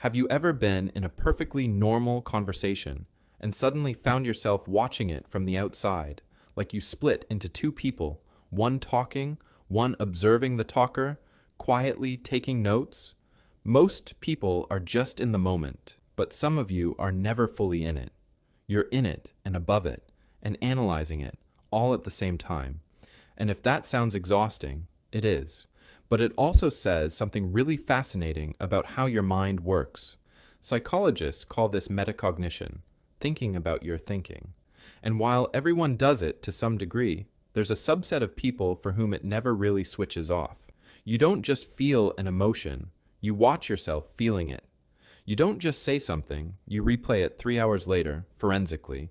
Have you ever been in a perfectly normal conversation and suddenly found yourself watching it from the outside, like you split into two people, one talking, one observing the talker, quietly taking notes? Most people are just in the moment, but some of you are never fully in it. You're in it and above it and analyzing it all at the same time. And if that sounds exhausting, it is. But it also says something really fascinating about how your mind works. Psychologists call this metacognition, thinking about your thinking. And while everyone does it to some degree, there's a subset of people for whom it never really switches off. You don't just feel an emotion, you watch yourself feeling it. You don't just say something, you replay it 3 hours later, forensically,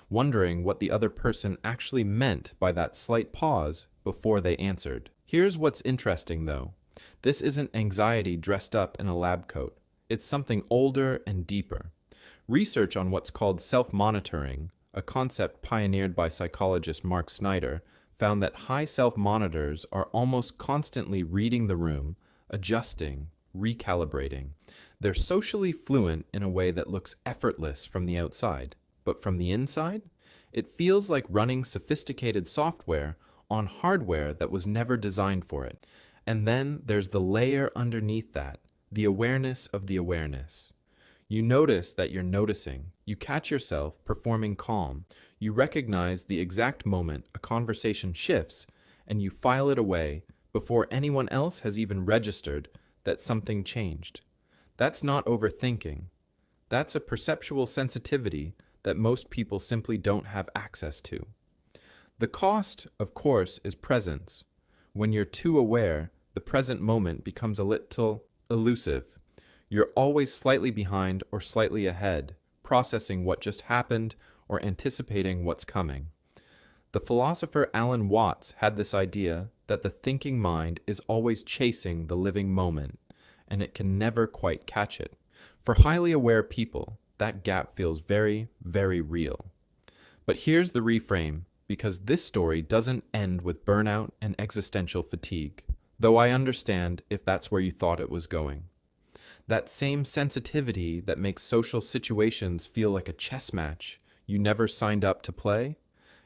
wondering what the other person actually meant by that slight pause before they answered. Here's what's interesting though. This isn't anxiety dressed up in a lab coat. It's something older and deeper. Research on what's called self-monitoring, a concept pioneered by psychologist Mark Snyder, found that high self-monitors are almost constantly reading the room, adjusting, recalibrating. They're socially fluent in a way that looks effortless from the outside. But from the inside, it feels like running sophisticated software on hardware that was never designed for it. And then there's the layer underneath that, the awareness of the awareness. You notice that you're noticing. You catch yourself performing calm. You recognize the exact moment a conversation shifts, and you file it away before anyone else has even registered that something changed. That's not overthinking. That's a perceptual sensitivity that most people simply don't have access to. The cost, of course, is presence. When you're too aware, the present moment becomes a little elusive. You're always slightly behind or slightly ahead, processing what just happened or anticipating what's coming. The philosopher Alan Watts had this idea that the thinking mind is always chasing the living moment, and it can never quite catch it. For highly aware people, that gap feels very, very real. But here's the reframe, because this story doesn't end with burnout and existential fatigue, though I understand if that's where you thought it was going. That same sensitivity that makes social situations feel like a chess match you never signed up to play,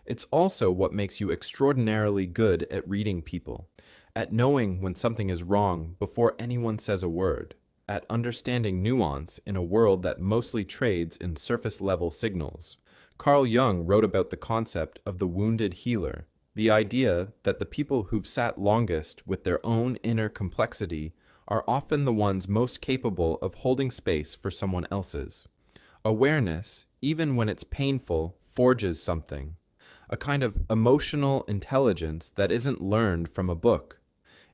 it's also what makes you extraordinarily good at reading people, at knowing when something is wrong before anyone says a word, at understanding nuance in a world that mostly trades in surface-level signals. Carl Jung wrote about the concept of the wounded healer, the idea that the people who've sat longest with their own inner complexity are often the ones most capable of holding space for someone else's. Awareness, even when it's painful, forges something, a kind of emotional intelligence that isn't learned from a book.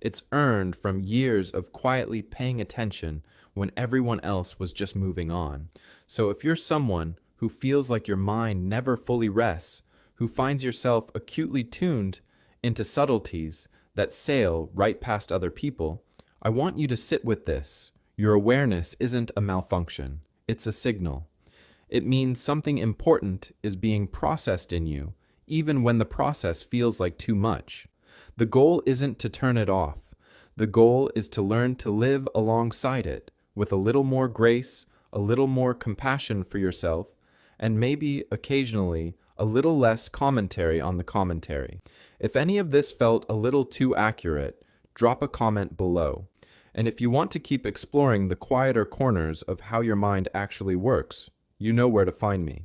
It's earned from years of quietly paying attention when everyone else was just moving on. So if you're someone who feels like your mind never fully rests, who finds yourself acutely tuned into subtleties that sail right past other people, I want you to sit with this. Your awareness isn't a malfunction. It's a signal. It means something important is being processed in you, even when the process feels like too much. The goal isn't to turn it off. The goal is to learn to live alongside it with a little more grace, a little more compassion for yourself, and maybe occasionally a little less commentary on the commentary. If any of this felt a little too accurate, drop a comment below. And if you want to keep exploring the quieter corners of how your mind actually works, you know where to find me.